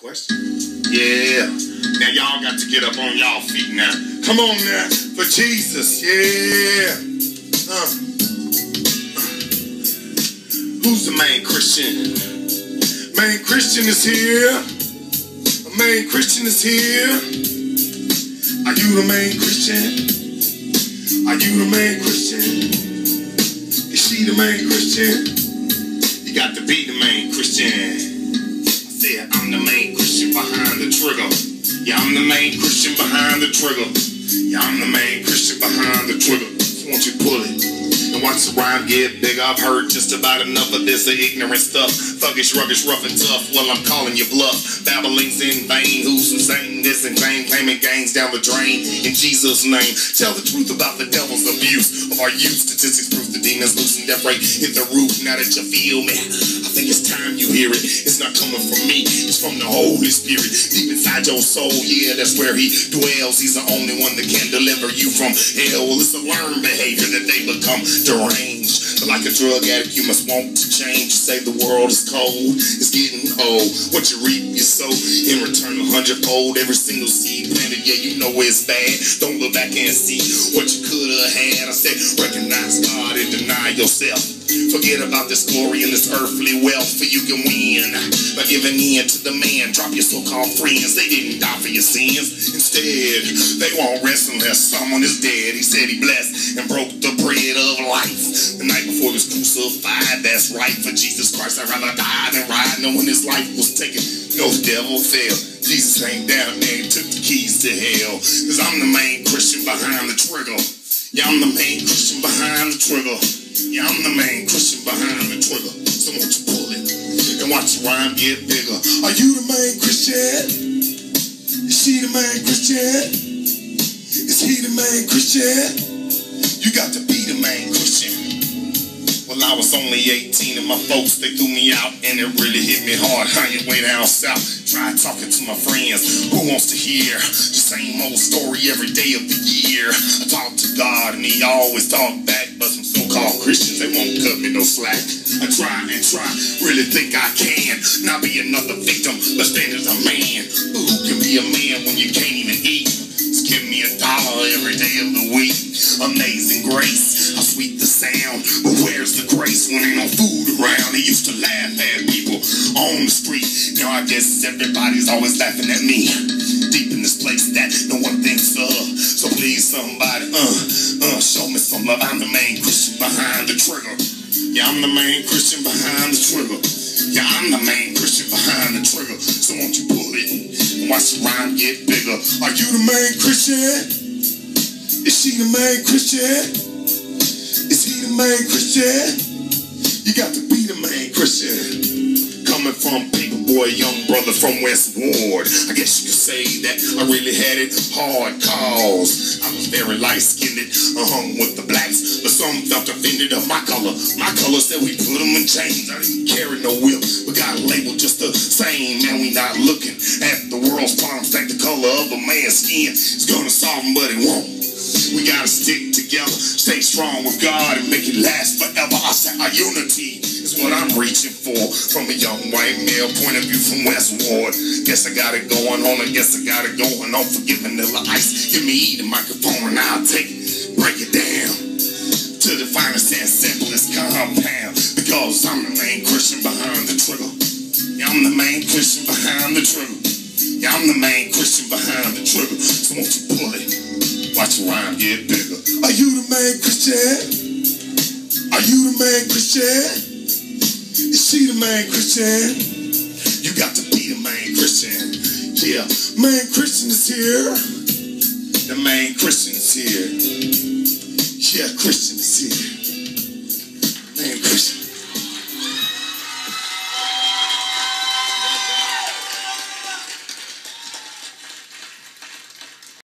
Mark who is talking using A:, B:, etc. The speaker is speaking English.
A: question. Yeah. Now y'all got to get up on y'all feet now. Come on now. For Jesus. Yeah. Who's the main Christian? Main Christian is here. The main Christian is here. Are you the main Christian? Are you the main Christian? Is she the main Christian? You got to be the main Christian. I'm the main Christian behind the trigger. Yeah, I'm the main Christian behind the trigger. Yeah, I'm the main Christian behind the trigger. So won't you pull it and watch the rhyme get big? I've heard just about enough of this ignorant stuff. Thuggish, ruggish, rough and tough. Well, I'm calling you bluff. Babbling's in vain. Who's saying this and claiming gangs down the drain? In Jesus' name, tell the truth about the devil's abuse of our youth. Statistics prove the demons loose and death rate hit the roof. Now that you feel me, I think it's time you hear it. It's not coming from me, it's from the Holy Spirit. Deep inside your soul, yeah, that's where he dwells. He's the only one that can deliver you from hell. Well, it's a learned behavior that they become deranged. But like a drug addict, you must want to change. You say the world is cold, it's getting old. What you reap, you sow. In return, 100-fold. Every single seed planted, yeah, you know it's bad. Don't look back and see what you could have had. I said, recognize God and deny yourself. Forget about this glory and this earthly wealth, for you can win by giving in to the man. Drop your so-called friends, they didn't die for your sins. Instead, they won't rest unless someone is dead. He said he blessed and broke the bread of life the night before he was crucified. That's right, for Jesus Christ I'd rather die than ride. Knowing his life was taken, no devil fell. Jesus ain't down there, he took the keys to hell. Cause I'm the main Christian behind the trigger. Yeah, I'm the main Christian behind the trigger. Yeah, I'm the main Christian behind the trigger. So won't you pull it and watch the rhyme get bigger? Are you the main Christian? Is she the main Christian? Is he the main Christian? You got to be the main Christian. Well, I was only 18 and my folks, they threw me out, and it really hit me hard. On your way down south, tried talking to my friends. Who wants to hear the same old story every day of the year? I talked to God and he always talked back, but some so-called Christians, they won't cut me no slack. I try and try, really think I can not be another victim, but stand as a man. But who can be a man when you can't even eat? Just give me $1 every day of the week. Amazing grace, how sweet the sound. But where's the grace when ain't no food around? He used to laugh at people on the street. Now I guess everybody's always laughing at me. Deep in this place that no one thinks of. So please somebody, show me some love. I'm the main Christian behind the trigger. Yeah, I'm the main Christian behind the trigger. Yeah, I'm the main Christian behind the trigger. So won't you pull it and watch the rhyme get bigger? Are you the main Christian? Is she the main Christian? Is he the main Christian? You got to be the main Christian. Coming from Paperboy, young brother from West Ward. I guess you could say that I really had it hard, cause I was very light-skinned, hung with the blacks, but some felt offended of my color. My color said we put them in chains. I didn't carry no whip, but got a label just the same. Man, we not looking at the world's problems. Think the color of a man's skin is gonna solve them, but it won't. We gotta stick together, stay strong with God, and make it last forever. I said our unity is what I'm reaching for, from a young white male point of view from West Ward. Guess I got it going on, I guess I got it going on. Forgive vanilla ice, give me the microphone and I'll take it, break it down to the finest and simplest compound. Because I'm the main Christian behind the trigger. Yeah, I'm the main Christian behind the trigger. Yeah, I'm the main Christian behind the trigger. So won't you pull it? Watch the rhyme get bigger. Are you the main Christian? Are you the main Christian? Is she the main Christian? You got to be the main Christian. Yeah, main Christian is here. The main Christian is here. Yeah, Christian is here.